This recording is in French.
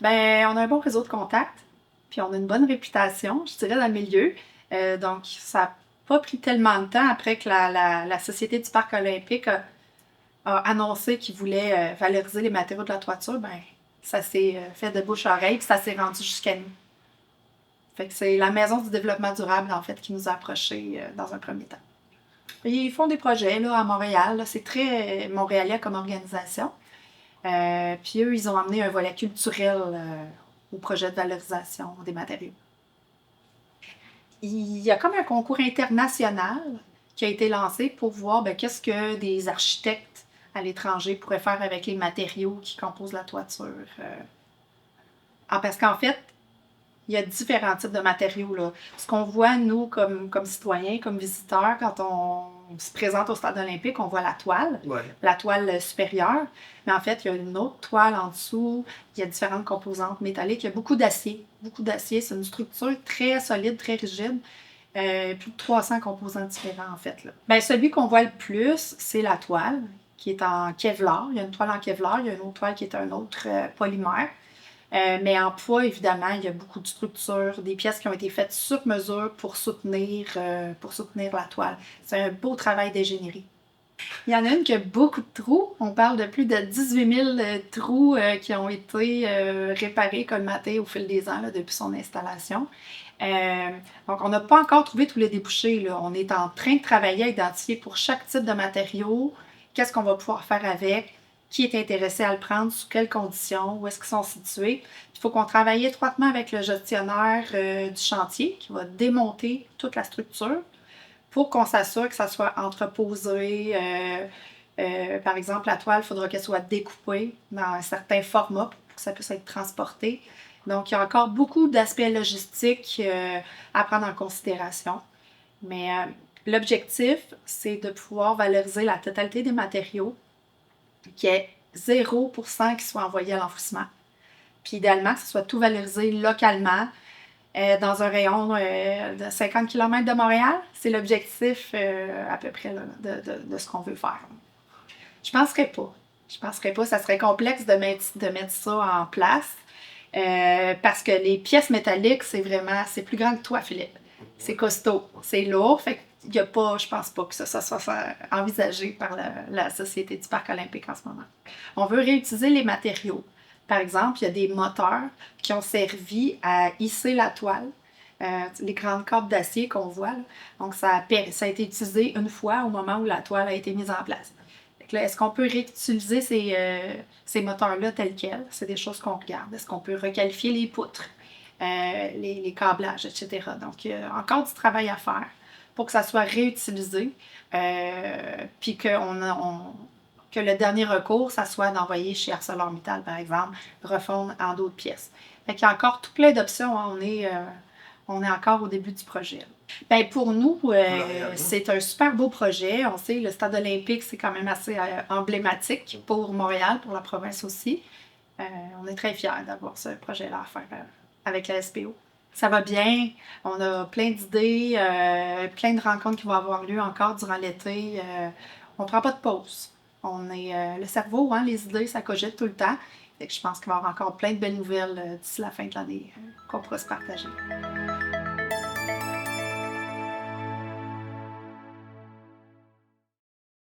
Ben, on a un bon réseau de contacts, puis on a une bonne réputation, je dirais, dans le milieu. Donc, ça n'a pas pris tellement de temps après que la Société du Parc olympique a annoncé qu'ils voulaient valoriser les matériaux de la toiture. Ben, ça s'est fait de bouche à oreille, puis ça s'est rendu jusqu'à nous. Fait que c'est la Maison du développement durable, en fait, qui nous a approchés dans un premier temps. Et ils font des projets là, à Montréal. Là. C'est très montréalais comme organisation. Puis eux, ils ont amené un volet culturel au projet de valorisation des matériaux. Il y a comme un concours international qui a été lancé pour voir qu'est-ce que des architectes à l'étranger pourraient faire avec les matériaux qui composent la toiture. Parce qu'en fait, il y a différents types de matériaux. Là. Ce qu'on voit, nous, comme citoyens, comme visiteurs, quand on se présente au stade olympique, on voit la toile supérieure. Mais en fait, il y a une autre toile en dessous. Il y a différentes composantes métalliques. Il y a beaucoup d'acier. Beaucoup d'acier. C'est une structure très solide, très rigide. Plus de 300 composants différents, en fait. Là. Ben, celui qu'on voit le plus, c'est la toile, qui est en Kevlar. Il y a une toile en Kevlar. Il y a une autre toile qui est un autre polymère. Mais en poids, évidemment, il y a beaucoup de structures, des pièces qui ont été faites sur mesure pour soutenir la toile. C'est un beau travail d'ingénierie. Il y en a une qui a beaucoup de trous. On parle de plus de 18 000 trous qui ont été réparés, colmatés au fil des ans là, depuis son installation. Donc, on n'a pas encore trouvé tous les débouchés. Là. On est en train de travailler à identifier pour chaque type de matériau qu'est-ce qu'on va pouvoir faire avec, qui est intéressé à le prendre, sous quelles conditions, où est-ce qu'ils sont situés. Il faut qu'on travaille étroitement avec le gestionnaire du chantier qui va démonter toute la structure pour qu'on s'assure que ça soit entreposé. Par exemple, la toile, il faudra qu'elle soit découpée dans un certain format pour que ça puisse être transporté. Donc, il y a encore beaucoup d'aspects logistiques à prendre en considération. Mais l'objectif, c'est de pouvoir valoriser la totalité des matériaux, qu'il y ait 0% qui soit envoyé à l'enfouissement. Puis idéalement, que ce soit tout valorisé localement dans un rayon de 50 km de Montréal. C'est l'objectif à peu près là, de ce qu'on veut faire. Je penserais pas. Je penserais pas. Ça serait complexe de mettre ça en place parce que les pièces métalliques, c'est plus grand que toi, Philippe. C'est costaud, c'est lourd. Fait qu'il y a pas, je pense pas que ça soit envisagé par la Société du Parc olympique en ce moment. On veut réutiliser les matériaux. Par exemple, il y a des moteurs qui ont servi à hisser la toile. Les grandes cordes d'acier qu'on voit. Là. Donc, ça a été utilisé une fois au moment où la toile a été mise en place. Là, est-ce qu'on peut réutiliser ces moteurs-là tels quels? C'est des choses qu'on regarde. Est-ce qu'on peut requalifier les poutres, les câblages, etc. Donc, il y a encore du travail à faire pour que ça soit réutilisé, puis que le dernier recours, ça soit d'envoyer chez ArcelorMittal, par exemple, refondre en d'autres pièces. Fait qu'il y a encore tout plein d'options. Hein. On est encore au début du projet. Bien, pour nous, c'est un super beau projet. On sait, le stade olympique, c'est quand même assez emblématique pour Montréal, pour la province aussi. On est très fiers d'avoir ce projet-là à faire avec la SPO. Ça va bien. On a plein d'idées, plein de rencontres qui vont avoir lieu encore durant l'été. On ne prend pas de pause. Le cerveau, hein, les idées, ça cogite tout le temps. Fait que je pense qu'il va y avoir encore plein de belles nouvelles d'ici la fin de l'année qu'on pourra se partager.